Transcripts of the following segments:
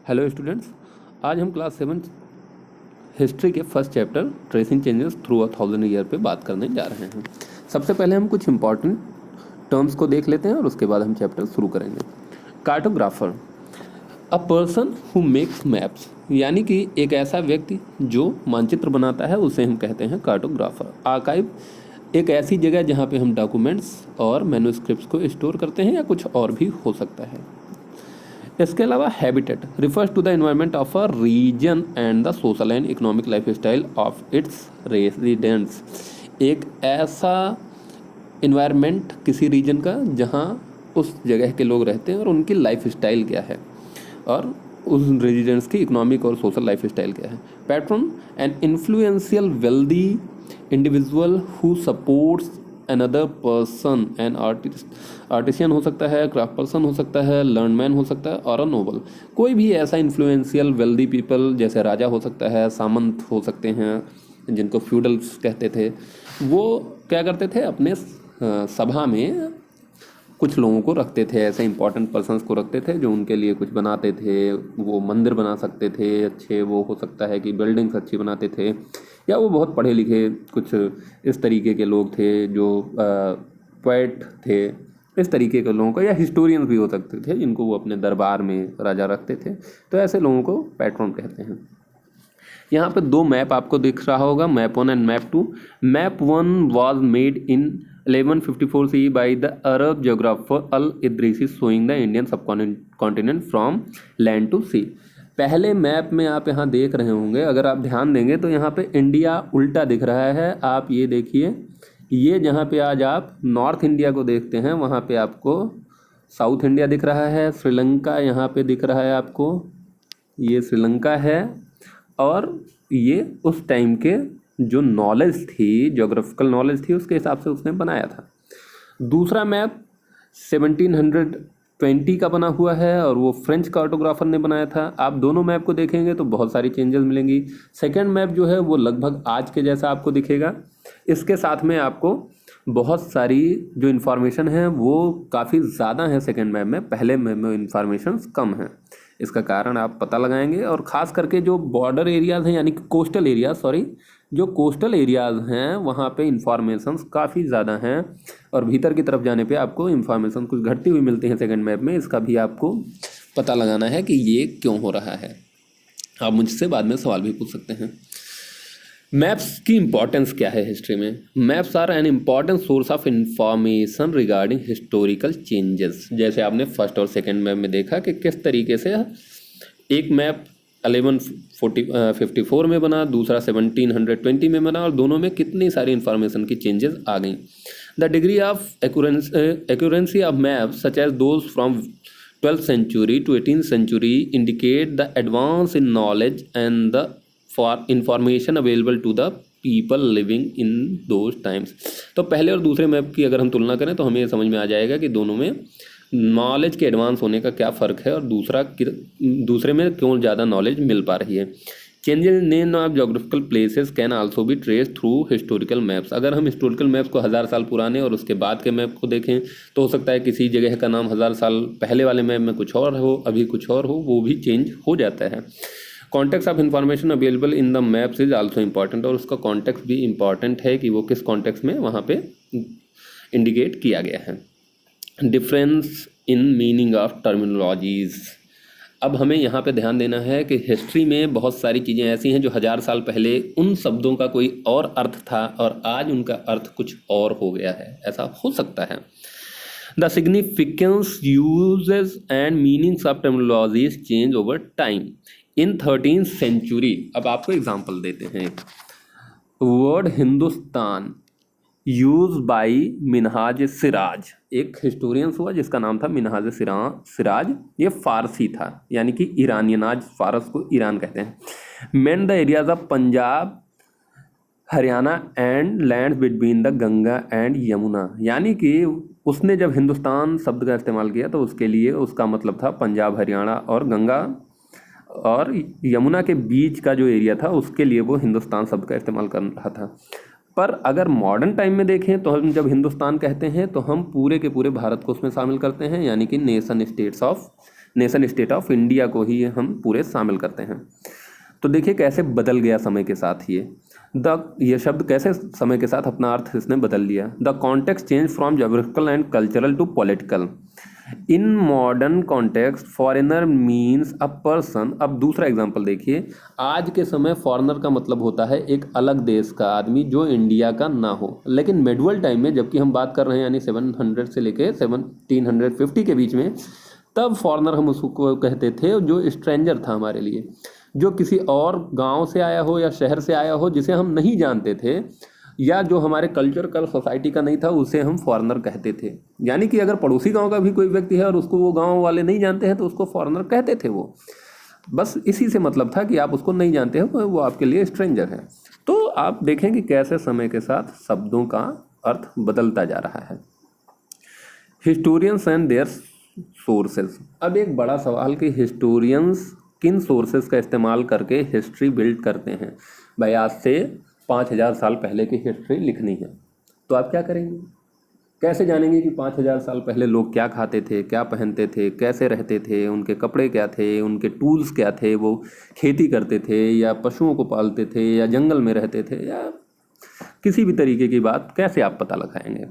Hello students, आज हम class 7 history के first chapter tracing changes through a thousand year पे बात करने जा रहे हैं। सबसे पहले हम कुछ इंपॉर्टेंट टर्म्स को देख लेते हैं और उसके बाद हम चैप्टर शुरू करेंगे। Cartographer, a person who makes maps, यानी कि एक ऐसा व्यक्ति जो मानचित्र बनाता है उसे हम कहते हैं कार्टोग्राफर। आर्काइव, एक ऐसी जगह जहाँ पे हम डॉक्यूमेंट्स और मैन्युस्क्रिप्ट्स को स्टोर करते हैं या कुछ और भी हो सकता है। इसके अलावा habitat refers to the environment of a region and the social and economic lifestyle of its residents, एक ऐसा इन्वायरमेंट किसी रीजन का जहाँ उस जगह के लोग रहते हैं और उनकी लाइफ स्टाइल क्या है और उस रेजिडेंट्स की इकोनॉमिक और सोशल लाइफ स्टाइल क्या है। Patron, an influential wealthy individual who supports another person, an artisan हो सकता है, क्राफ्ट पर्सन हो सकता है, लर्नमैन हो सकता है और अ नोबल, कोई भी ऐसा इन्फ्लुएंशियल वेल्दी पीपल जैसे राजा हो सकता है, सामंत हो सकते हैं जिनको फ्यूडल्स कहते थे। वो क्या करते थे, अपने सभा में कुछ लोगों को रखते थे, ऐसे इंपॉर्टेंट पर्सन्स को रखते थे जो उनके लिए कुछ बनाते थे। वो मंदिर बना सकते थे अच्छे, वो हो सकता है कि बिल्डिंग्स अच्छी बनाते थे, या वो बहुत पढ़े लिखे कुछ इस तरीके के लोग थे जो पोएट थे, इस तरीके के लोगों को, या हिस्टोरियंस भी हो सकते थे जिनको वो अपने दरबार में राजा रखते थे। तो ऐसे लोगों को पैट्रन कहते हैं। यहाँ पे दो मैप आपको दिख रहा होगा, map 1 and map 2। Map 1 was made in 1154 CE by the Arab geographer Al Idrisi, showing the Indian subcontinent from land to sea. पहले मैप में आप यहाँ देख रहे होंगे, अगर आप ध्यान देंगे तो यहाँ पे इंडिया उल्टा दिख रहा है। आप ये देखिए, ये जहाँ पे आज आप नॉर्थ इंडिया को देखते हैं वहाँ पे आपको साउथ इंडिया दिख रहा है। श्रीलंका यहाँ पे दिख रहा है आपको, ये श्रीलंका है। और ये उस टाइम के जो नॉलेज थी, ज्योग्राफिकल नॉलेज थी, उसके हिसाब से उसने बनाया था। दूसरा मैप 1720 का बना हुआ है और वो फ्रेंच कार्टोग्राफर ने बनाया था। आप दोनों मैप को देखेंगे तो बहुत सारी चेंजेस मिलेंगी। सेकेंड मैप जो है वो लगभग आज के जैसा आपको दिखेगा। इसके साथ में आपको बहुत सारी जो इन्फॉर्मेशन है वो काफ़ी ज़्यादा है सेकेंड मैप में, पहले मैप में इन्फॉर्मेशन कम है। इसका कारण आप पता लगाएंगे, और ख़ास करके जो बॉर्डर एरियाज़ हैं, यानी कि कोस्टल एरियाज, जो कोस्टल एरियाज़ हैं वहाँ पे इंफॉर्मेशंस काफ़ी ज़्यादा हैं, और भीतर की तरफ जाने पे आपको इंफॉर्मेशन कुछ घटती हुई मिलती है सेकंड मैप में। इसका भी आपको पता लगाना है कि ये क्यों हो रहा है। आप मुझसे बाद में सवाल भी पूछ सकते हैं। मैप्स की इंपॉर्टेंस क्या है हिस्ट्री में? Maps are an important source of information regarding historical changes. जैसे आपने फर्स्ट और सेकंड मैप में देखा कि किस तरीके से एक मैप 1154 में बना, दूसरा 1720 में बना, और दोनों में कितनी सारी इंफॉर्मेशन की चेंजेस आ गई। The degree of accuracy of maps such as those from 12th century to 18th century indicate the advance in knowledge and the for information available to the people living in those times। तो पहले और दूसरे map की अगर हम तुलना करें तो हमें ये समझ में आ जाएगा कि दोनों में नॉलेज के एडवांस होने का क्या फ़र्क है और दूसरे में क्यों ज़्यादा नॉलेज मिल पा रही है। Changes in name of geographical places can also be trace through historical maps. अगर हम हिस्टोरिकल मैप्स को 1000 साल पुराने और उसके बाद के मैप को देखें तो हो सकता है किसी जगह का नाम 1000 साल पहले वाले मैप में कुछ और हो, अभी कुछ और हो, वो भी चेंज हो जाता है। Context of information available in the maps is also important, और उसका कॉन्टेक्स्ट भी इम्पॉर्टेंट है कि वो किस कॉन्टेक्स्ट में वहाँ पे इंडिकेट किया गया है। Difference in meaning of terminologies. अब हमें यहाँ पे ध्यान देना है कि हिस्ट्री में बहुत सारी चीज़ें ऐसी हैं जो 1000 साल पहले उन शब्दों का कोई और अर्थ था और आज उनका अर्थ कुछ और हो गया है, ऐसा हो सकता है। The significance, uses and meanings of terminologies change over time in 13th century। अब आपको एग्जाम्पल देते हैं। Word Hindustan use by Minhaj Siraj, एक हिस्टोरियंस हुआ जिसका नाम था मिनहाज सिराज। ये फारसी था, यानी कि ईरानियन, आज फारस को ईरान कहते हैं। Main the areas of Punjab, Haryana and land between the Ganga and Yamuna, यानी कि उसने जब हिंदुस्तान शब्द का इस्तेमाल किया तो उसके लिए उसका मतलब था पंजाब, हरियाणा और गंगा और यमुना के बीच का जो एरिया था, उसके लिए वो हिंदुस्तान शब्द का इस्तेमाल कर रहा था। पर अगर मॉडर्न टाइम में देखें तो हम जब हिंदुस्तान कहते हैं तो हम पूरे के पूरे भारत को उसमें शामिल करते हैं, यानी कि nation states of nation state of India को ही हम पूरे शामिल करते हैं। तो देखिए कैसे बदल गया समय के साथ ये शब्द कैसे समय के साथ अपना अर्थ इसने बदल लिया। The context change from geographical and cultural to political. In modern context foreigner means a person. अब दूसरा एग्जांपल देखिए, आज के समय फॉरेनर का मतलब होता है एक अलग देश का आदमी जो इंडिया का ना हो। लेकिन मेडुअल टाइम में जबकि हम बात कर रहे हैं यानी 700 से लेके 1750 के बीच में, तब फॉरेनर हम उसको कहते थे जो स्ट्रेंजर था हमारे लिए, जो किसी और गांव से आया हो या शहर से आया हो जिसे हम नहीं जानते थे, या जो हमारे कल्चर का सोसाइटी का नहीं था, उसे हम फॉरेनर कहते थे। यानी कि अगर पड़ोसी गांव का भी कोई व्यक्ति है और उसको वो गांव वाले नहीं जानते हैं तो उसको फॉरेनर कहते थे वो। बस इसी से मतलब था कि आप उसको नहीं जानते हो, वो आपके लिए स्ट्रेंजर है। तो आप देखें कि कैसे समय के साथ शब्दों का अर्थ बदलता जा रहा है। Historians and their sources. अब एक बड़ा सवाल कि हिस्टोरियंस किन सोर्सेज का इस्तेमाल करके हिस्ट्री बिल्ड करते हैं। भाई आज से 5000 साल पहले की हिस्ट्री लिखनी है तो आप क्या करेंगे, कैसे जानेंगे कि 5000 साल पहले लोग क्या खाते थे, क्या पहनते थे, कैसे रहते थे, उनके कपड़े क्या थे, उनके टूल्स क्या थे, वो खेती करते थे या पशुओं को पालते थे या जंगल में रहते थे, या किसी भी तरीके की बात कैसे आप पता लगाएंगे।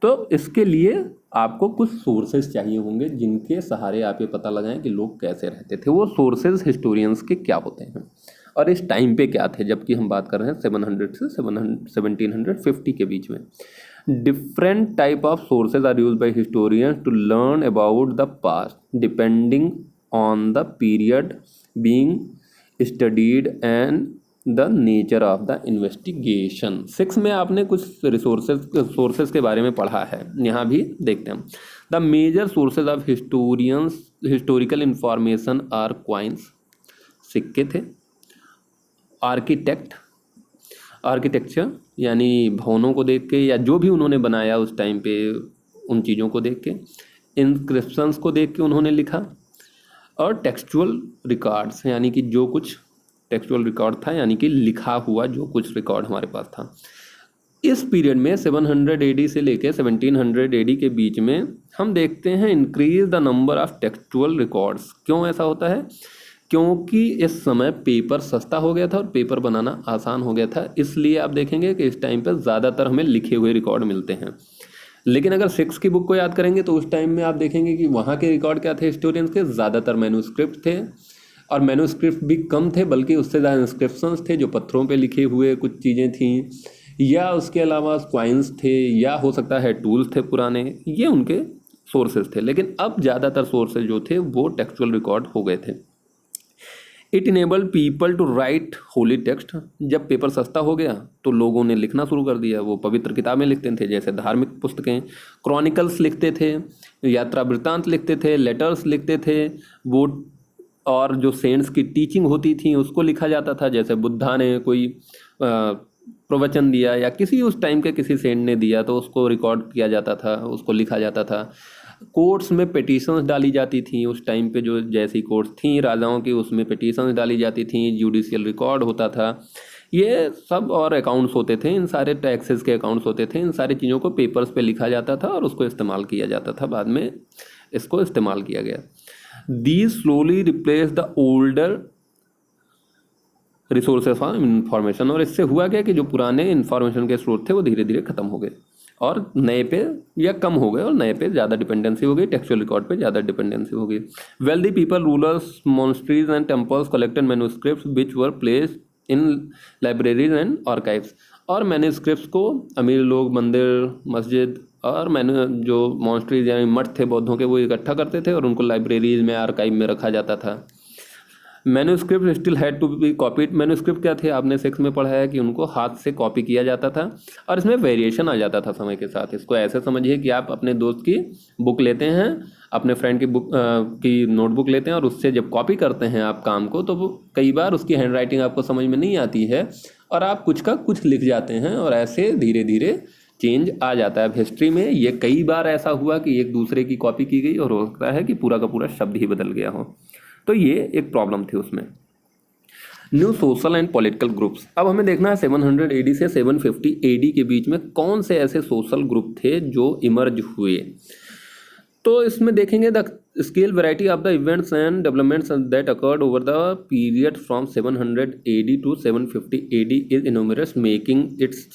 तो इसके लिए आपको कुछ सोर्सेज चाहिए होंगे जिनके सहारे आप ये पता लगाएं कि लोग कैसे रहते थे। वो सोर्सेज हिस्टोरियंस के क्या होते हैं और इस टाइम पे क्या थे, जबकि हम बात कर रहे हैं 700 से 1750 के बीच में। Different type of sources are used by historians to learn about the past depending on the period being studied and the nature of the investigation. 6 में आपने कुछ सोर्सेज के बारे में पढ़ा है, यहाँ भी देखते हैं। The major sources of historical information are coins, सिक्के थे, आर्किटेक्चर यानी भवनों को देख के या जो भी उन्होंने बनाया उस टाइम पे उन चीज़ों को देख के, इंस्क्रिप्शंस को देख के उन्होंने लिखा, और टेक्सचुअल रिकॉर्ड्स यानी कि जो कुछ टेक्सचुअल रिकॉर्ड था यानी कि लिखा हुआ जो कुछ रिकॉर्ड हमारे पास था। इस पीरियड में 700 AD से लेकर 1700 AD के बीच में हम देखते हैं increase the number of textual records. क्यों ऐसा होता है? क्योंकि इस समय पेपर सस्ता हो गया था और पेपर बनाना आसान हो गया था, इसलिए आप देखेंगे कि इस टाइम पर ज़्यादातर हमें लिखे हुए रिकॉर्ड मिलते हैं। लेकिन अगर 6 की बुक को याद करेंगे तो उस टाइम में आप देखेंगे कि वहाँ के रिकॉर्ड क्या थे हिस्टोरियंस के, ज़्यादातर मैन्युस्क्रिप्ट थे, और मैन्युस्क्रिप्ट भी कम थे बल्कि उससे ज़्यादा इंस्क्रिप्शंस थे जो पत्थरों पे लिखे हुए कुछ चीज़ें थीं, या उसके अलावा क्वाइंस थे, या हो सकता है टूल्स थे पुराने, ये उनके सोर्सेज थे। लेकिन अब ज़्यादातर सोर्सेज जो थे वो टेक्सचुअल रिकॉर्ड हो गए थे। It enable people to write holy text. जब पेपर सस्ता हो गया तो लोगों ने लिखना शुरू कर दिया, वो पवित्र किताबें लिखते थे जैसे धार्मिक पुस्तकें, क्रॉनिकल्स लिखते थे, यात्रा वृत्तांत लिखते थे, लेटर्स लिखते थे, वो और जो सेंट्स की टीचिंग होती थी उसको लिखा जाता था, जैसे बुद्धा ने कोई प्रवचन दिया या किसी उस टाइम के किसी सेंट ने दिया तो उसको रिकॉर्ड किया जाता था, उसको लिखा जाता था। कोर्ट्स में पिटीशंस डाली जाती थी उस टाइम पे, जो जैसी कोर्ट्स थी राजाओं की उसमें पिटीशंस डाली जाती थी, जुडिशियल रिकॉर्ड होता था, ये सब, और अकाउंट्स होते थे, इन सारे टैक्सेस के अकाउंट्स होते थे, इन सारी चीज़ों को पेपर्स पे लिखा जाता था और उसको इस्तेमाल किया जाता था। बाद में इसको इस्तेमाल किया गया। These slowly replace the older resources for information। और इससे हुआ क्या कि जो पुराने इंफॉर्मेशन के स्रोत थे वो धीरे धीरे खत्म हो गए और नए पे या कम हो गए और नए पे ज़्यादा डिपेंडेंसी हो गई, टेक्सचुअल रिकॉर्ड पे ज़्यादा डिपेंडेंसी हो गई। Wealthy people, rulers, monasteries and temples collected manuscripts which were placed in libraries and archives. और मैन्युस्क्रिप्ट्स को अमीर लोग मंदिर, मस्जिद और जो मॉन्स्ट्रीज यानी मठ थे बौद्धों के, वो इकट्ठा करते थे और उनको लाइब्रेरीज में, आर्काइव में रखा जाता था। Manuscript still had to be copied. Manuscript क्या थे, आपने 6 में पढ़ा है कि उनको हाथ से कॉपी किया जाता था और इसमें वेरिएशन आ जाता था समय के साथ। इसको ऐसे समझिए कि आप अपने दोस्त की बुक लेते हैं, अपने फ्रेंड की बुक की नोटबुक लेते हैं और उससे जब कॉपी करते हैं आप काम को, तो कई बार उसकी हैंड राइटिंग आपको समझ में नहीं आती है और आप कुछ का कुछ लिख जाते हैं और ऐसे धीरे धीरे चेंज आ जाता है। अब हिस्ट्री में ये कई बार ऐसा हुआ कि एक दूसरे की कॉपी की गई और हो सकता है कि पूरा का पूरा शब्द ही बदल गया हो, तो ये एक प्रॉब्लम थी उसमें। New social and political groups. अब हमें देखना है 700 AD से 750 AD के बीच में कौन से ऐसे सोशल ग्रुप थे जो इमर्ज हुए। तो इसमें देखेंगे the scale variety of the events and developments that occurred over the period from 700 AD to 750 AD is enormous, making its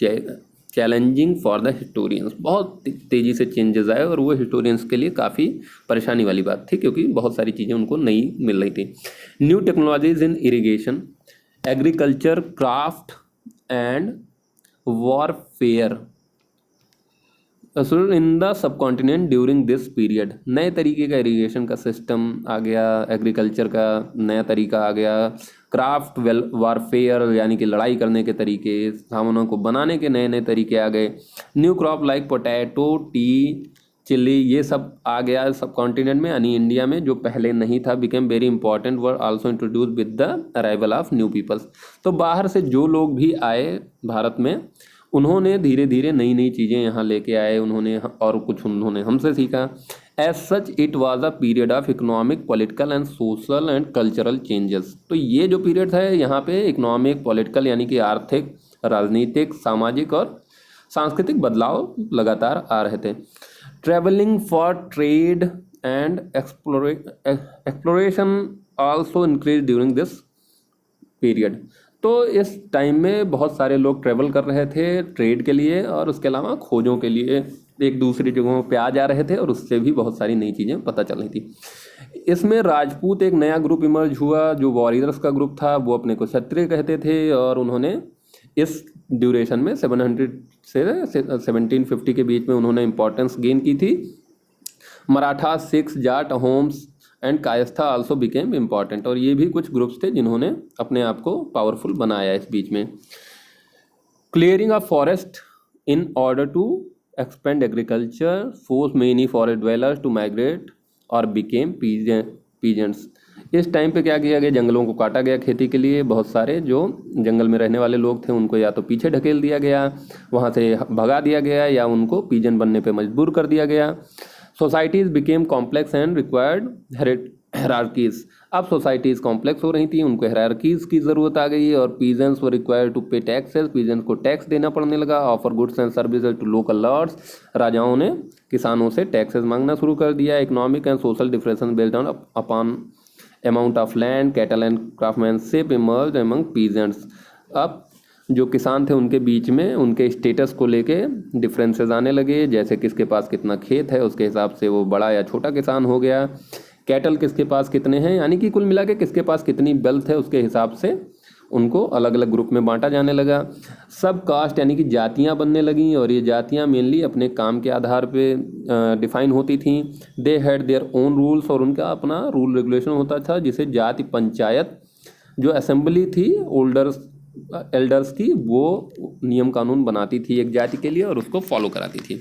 challenging for the historians. बहुत तेज़ी से चेंजेस आए और वो हिस्टोरियंस के लिए काफ़ी परेशानी वाली बात थी, क्योंकि बहुत सारी चीज़ें उनको नई मिल रही थी। New technologies in irrigation, agriculture, craft and warfare in the sub continent during this period. नए तरीके का इरिगेशन का सिस्टम आ गया, एग्रीकल्चर का नया तरीका आ गया, क्राफ्ट वारफेयर यानी कि लड़ाई करने के तरीके, सामानों को बनाने के नए नए तरीके आ गए। New crop like potato, tea, chilli, ये सब आ गया सब कॉन्टिनेंट में, यानी इंडिया में, जो पहले नहीं था। Became very important, were also introduce with the arrival of new peoples. तो बाहर से जो लोग भी आए भारत में, उन्होंने धीरे धीरे नई नई चीज़ें यहाँ लेके आए उन्होंने, और कुछ उन्होंने हमसे सीखा। As such it was a period of economic, political and social and cultural changes. तो ये जो पीरियड था यहाँ पे इकोनॉमिक, पॉलिटिकल यानी कि आर्थिक, राजनीतिक, सामाजिक और सांस्कृतिक बदलाव लगातार आ रहे थे। Travelling for trade and exploration also increase during this period. तो इस टाइम में बहुत सारे लोग ट्रैवल कर रहे थे ट्रेड के लिए, और उसके अलावा खोजों के लिए एक दूसरी जगहों पे आ जा रहे थे, और उससे भी बहुत सारी नई चीज़ें पता चल रही थी। इसमें राजपूत एक नया ग्रुप इमर्ज हुआ, जो वॉरियर्स का ग्रुप था, वो अपने को क्षत्रिय कहते थे, और उन्होंने इस ड्यूरेशन में 700 से 1750 के बीच में उन्होंने इम्पोर्टेंस गेन की थी। Maratha, Sikhs, Jat, homes and Kayastha also became important, और ये भी कुछ ग्रुप्स थे जिन्होंने अपने आप को पावरफुल बनाया इस बीच में। Clearing of forest in order to expand agriculture force many forest dwellers to migrate और बिकेम पीजेंट्स। इस टाइम पे क्या किया गया, जंगलों को काटा गया खेती के लिए। बहुत सारे जो जंगल में रहने वाले लोग थे उनको या तो पीछे ढकेल दिया गया, वहाँ से भगा दिया गया, या उनको पीजन बनने पे मजबूर कर दिया गया। Societies became complex and required hierarchies. अब सोसाइटीज़ कॉम्प्लेक्स हो रही थी, उनको हायरार्कीज की ज़रूरत आ गई, और peasants were required to pay taxes. Peasants को टैक्स देना पड़ने लगा। Offer goods and services to local lords. राजाओं ने किसानों से टैक्सेस मांगना शुरू कर दिया। Economic and social differences based on upon amount of land, cattle and craftsmanship emerge among peasants. अब जो किसान थे उनके बीच में उनके स्टेटस को लेके डिफरेंसेस आने लगे, जैसे किसके पास कितना खेत है उसके हिसाब से वो बड़ा या छोटा किसान हो गया। कैटल किसके पास कितने हैं, यानी कि कुल मिला के किसके पास कितनी वेल्थ है उसके हिसाब से उनको अलग अलग ग्रुप में बांटा जाने लगा। सब कास्ट यानी कि जातियां बनने लगीं, और ये जातियां मेनली अपने काम के आधार पे डिफाइन होती थीं। They had their own rules, और उनका अपना रूल रेगुलेशन होता था, जिसे जाति पंचायत जो असेंबली थी एल्डर्स की, वो नियम कानून बनाती थी एक जाति के लिए और उसको फॉलो कराती थी।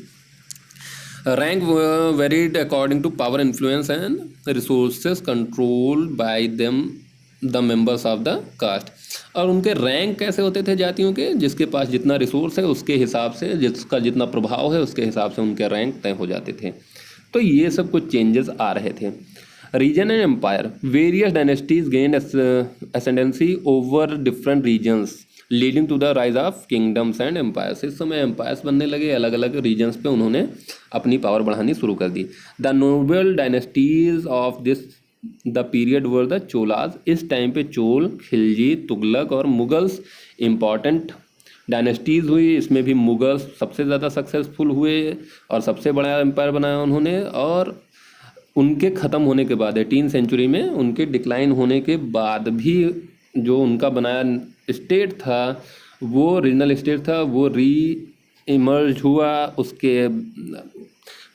Rank varied according to power, influence and resources controlled by them the members of the caste. और उनके रैंक कैसे होते थे जातियों के, जिसके पास जितना रिसोर्स है उसके हिसाब से, जिसका जितना प्रभाव है उसके हिसाब से उनके रैंक तय हो जाते थे। तो ये सब कुछ चेंजेस आ रहे थे। Region and empire, various dynasties gained ascendancy over different regions leading to the rise of kingdoms and empires. इस समय एम्पायर्स बनने लगे, अलग अलग रीजन्स पे उन्होंने अपनी पावर बढ़ानी शुरू कर दी। The noble dynasties of this the period were the Cholas. इस टाइम पे चोल, खिलजी, तुगलक और मुगल्स इंपॉर्टेंट डायनेस्टीज़ हुई। इसमें भी मुगल्स सबसे ज़्यादा सक्सेसफुल हुए और सबसे बड़ा एम्पायर बनाया उन्होंने। और उनके ख़त्म होने के बाद 18वीं सेंचुरी में उनके डिक्लाइन होने के बाद भी जो उनका बनाया स्टेट था, वो रीजनल स्टेट था, वो री इमर्ज हुआ। उसके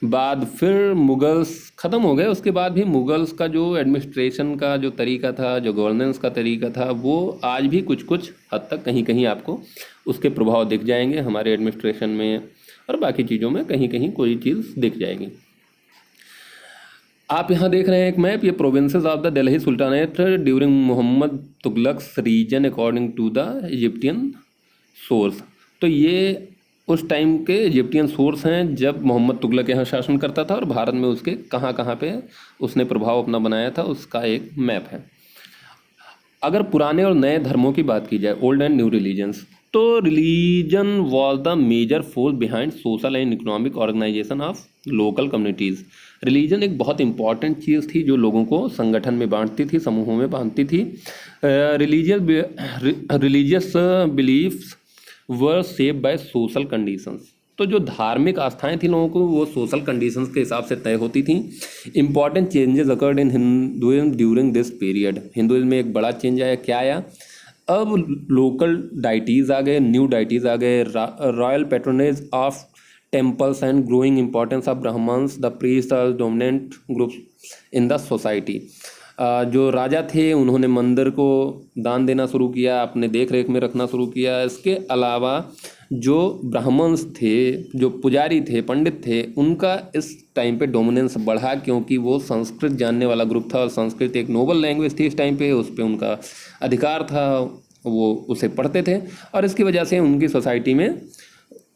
बाद फिर मुगल्स ख़त्म हो गए, उसके बाद भी मुगल्स का जो एडमिनिस्ट्रेशन का जो तरीका था, जो गवर्नेंस का तरीका था, वो आज भी कुछ कुछ हद तक कहीं कहीं आपको उसके प्रभाव दिख जाएंगे हमारे एडमिनिस्ट्रेशन में, और बाकी चीज़ों में कहीं कहीं कोई चीज़ दिख जाएगी। आप यहाँ देख रहे हैं एक मैप, ये provinces of the Delhi sultanate during Mohammad Tughlaq's reign according to the Egyptian source. तो ये उस टाइम के इजिप्टियन सोर्स हैं जब मोहम्मद तुगलक यहाँ शासन करता था, और भारत में उसके कहाँ कहाँ पे उसने प्रभाव अपना बनाया था उसका एक मैप है। अगर पुराने और नए धर्मों की बात की जाए, ओल्ड एंड न्यू रिलीजन्स, तो religion was the major force behind social and economic organisation of local communities. Religion एक बहुत इंपॉर्टेंट चीज़ थी जो लोगों को संगठन में बांटती थी, समूहों में बांटती थी। Religious beliefs were shape by social conditions. तो जो धार्मिक आस्थाएं थी लोगों को, वो सोशल कंडीशंस के हिसाब से तय होती थी। Important changes occurred in Hinduism during this period. Hinduism में एक बड़ा चेंज आया। क्या आया? अब लोकल डाइटीज़ आ गए, न्यू डाइटीज़ आ गए, royal patronage of temples and growing importance of Brahmins, the priests are dominant groups in the society। जो राजा थे उन्होंने मंदिर को दान देना शुरू किया, अपने देख रेख में रखना शुरू किया। इसके अलावा जो ब्राह्मण्स थे, जो पुजारी थे, पंडित थे, उनका इस टाइम पे डोमिनेंस बढ़ा, क्योंकि वो संस्कृत जानने वाला ग्रुप था और संस्कृत एक नोबल लैंग्वेज थी इस टाइम पे, उस पर उनका अधिकार था, वो उसे पढ़ते थे और इसकी वजह से उनकी सोसाइटी में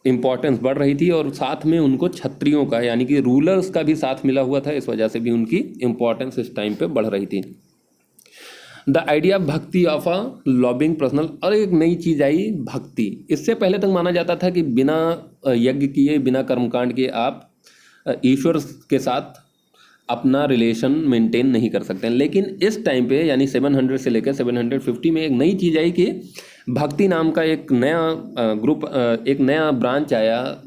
इम्पॉर्टेंस बढ़ रही थी। और साथ में उनको क्षत्रियों का यानी कि रूलर्स का भी साथ मिला हुआ था, इस वजह से भी उनकी इम्पॉर्टेंस इस टाइम पे बढ़ रही थी। द आइडिया भक्ति ऑफ अ लॉबिंग पर्सनल, और एक नई चीज़ आई भक्ति। इससे पहले तक माना जाता था कि बिना यज्ञ किए, बिना कर्मकांड किए आप ईश्वर के साथ अपना रिलेशन मेंटेन नहीं कर सकते हैं। लेकिन इस टाइम पे यानी 700 से लेकर 750 में एक नई चीज़ आई कि भक्ति नाम का एक नया ग्रुप, एक नया ब्रांच आया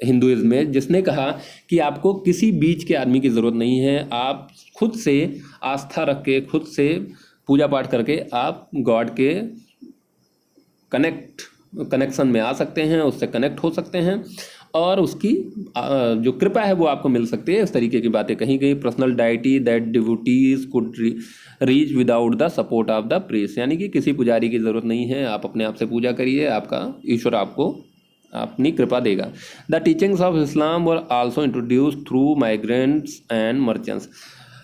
हिंदुइज्म में, जिसने कहा कि आपको किसी बीच के आदमी की ज़रूरत नहीं है। आप खुद से आस्था रख के, खुद से पूजा पाठ करके आप गॉड के कनेक्शन में आ सकते हैं, उससे कनेक्ट हो सकते हैं और उसकी जो कृपा है वो आपको मिल सकती है। इस तरीके की बातें कही गई। Personal deity that devotees could reach without the support of the priest, यानी कि किसी पुजारी की ज़रूरत नहीं है, आप अपने आप से पूजा करिए, आपका ईश्वर आपको अपनी कृपा देगा। The teachings of Islam were also introduce through migrants and merchants.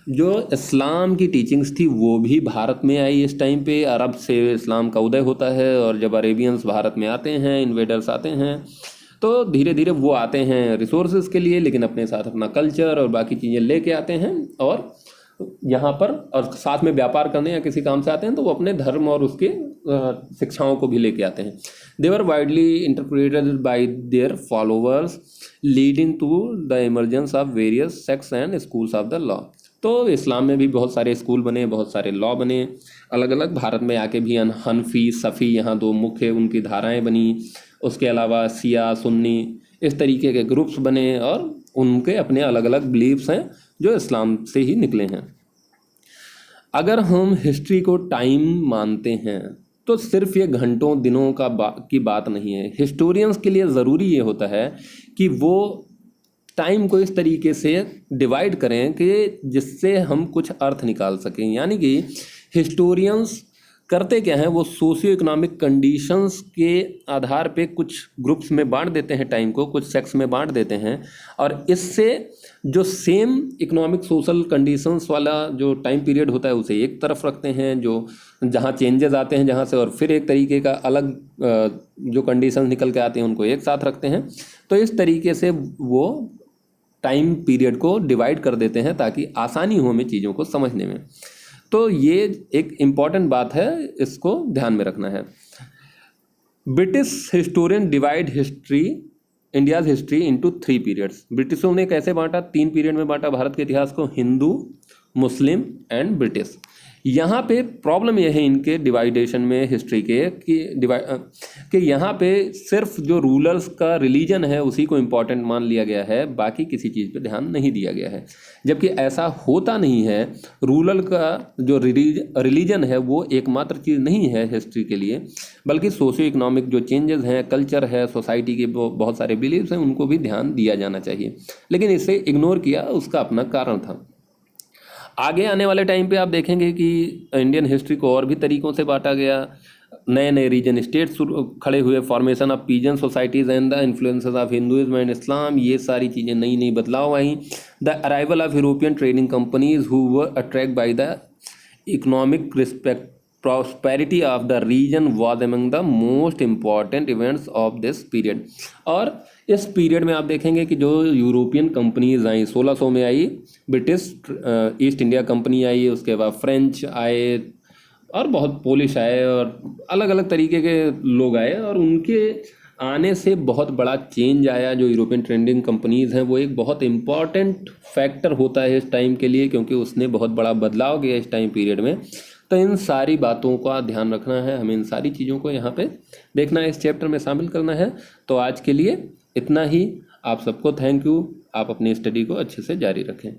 जो इस्लाम की टीचिंग्स थी वो भी भारत में आई। इस टाइम पे अरब से इस्लाम का उदय होता है और जब अरेबियंस भारत में आते हैं, इन्वेडर्स आते हैं, तो धीरे धीरे वो आते हैं रिसोर्सेज के लिए, लेकिन अपने साथ अपना कल्चर और बाकी चीज़ें लेके आते हैं और यहाँ पर और साथ में व्यापार करने या किसी काम से आते हैं, तो वो अपने धर्म और उसके शिक्षाओं को भी लेके आते हैं। They were widely interpreted by their followers leading to the emergence of various sects and schools of the law. तो इस्लाम में भी बहुत सारे स्कूल बने, बहुत सारे लॉ बने अलग अलग। भारत में आके भी हनफी, सफ़ी, यहाँ दो मुख्य उनकी धाराएं बनी। उसके अलावा शिया, सुन्नी, इस तरीके के ग्रुप्स बने और उनके अपने अलग अलग बिलीफ्स हैं जो इस्लाम से ही निकले हैं। अगर हम हिस्ट्री को टाइम मानते हैं तो सिर्फ ये घंटों दिनों की बात नहीं है। हिस्टोरियंस के लिए ज़रूरी ये होता है कि वो टाइम को इस तरीके से डिवाइड करें कि जिससे हम कुछ अर्थ निकाल सकें। यानी कि हिस्टोरियंस करते क्या हैं, वो सोशियो इकोनॉमिक कंडीशंस के आधार पे कुछ ग्रुप्स में बांट देते हैं टाइम को, कुछ सेक्स में बांट देते हैं और इससे जो सेम इकोनॉमिक सोशल कंडीशंस वाला जो टाइम पीरियड होता है उसे एक तरफ रखते हैं, जो जहाँ चेंजेस आते हैं जहाँ से, और फिर एक तरीके का अलग जो कंडीशंस निकल के आते हैं उनको एक साथ रखते हैं। तो इस तरीके से वो टाइम पीरियड को डिवाइड कर देते हैं ताकि आसानी हो हमें चीज़ों को समझने में। तो ये एक इम्पॉर्टेंट बात है, इसको ध्यान में रखना है। British historian divide history, India's history into 3 periods. ब्रिटिशों ने कैसे बांटा? 3 पीरियड में बांटा भारत के इतिहास को, हिंदू, मुस्लिम एंड ब्रिटिश। यहाँ पे प्रॉब्लम यह है इनके डिवाइडेशन में हिस्ट्री के कि यहाँ पे सिर्फ जो रूलर्स का रिलीजन है उसी को इम्पॉर्टेंट मान लिया गया है, बाकी किसी चीज़ पे ध्यान नहीं दिया गया है, जबकि ऐसा होता नहीं है। रूलर का जो रिलीजन है वो एकमात्र चीज़ नहीं है हिस्ट्री के लिए, बल्कि सोशियो इकोनॉमिक जो चेंजेस हैं, कल्चर है, सोसाइटी के बहुत सारे बिलीव्स हैं, उनको भी ध्यान दिया जाना चाहिए, लेकिन इसे इग्नोर किया, उसका अपना कारण था। आगे आने वाले टाइम पे आप देखेंगे कि इंडियन हिस्ट्री को और भी तरीक़ों से बांटा गया। नए नए रीजन स्टेट्स खड़े हुए, formation of peasant societies and the influences of Hinduism and Islam, ये सारी चीज़ें नई नई बदलाव आई। The arrival of European trading companies who were attract by the economic prosperity of the region was among the most important events of this period. और इस period में आप देखेंगे कि जो यूरोपियन कंपनीज आई, 1600 में आई ब्रिटिश ईस्ट इंडिया कंपनी आई, उसके बाद फ्रेंच आए और बहुत पोलिश आए और अलग अलग तरीके के लोग आए, और उनके आने से बहुत बड़ा चेंज आया। जो यूरोपियन ट्रेंडिंग कंपनीज़ हैं वो एक बहुत इम्पॉर्टेंट फैक्टर होता है इस टाइम के लिए, क्योंकि उसने बहुत बड़ा बदलाव किया इस टाइम पीरियड में। तो इन सारी बातों का ध्यान रखना है, हमें इन सारी चीज़ों को यहाँ पे देखना है, इस चैप्टर में शामिल करना है। तो आज के लिए इतना ही। आप सबको थैंक यू। आप अपनी स्टडी को अच्छे से जारी रखें।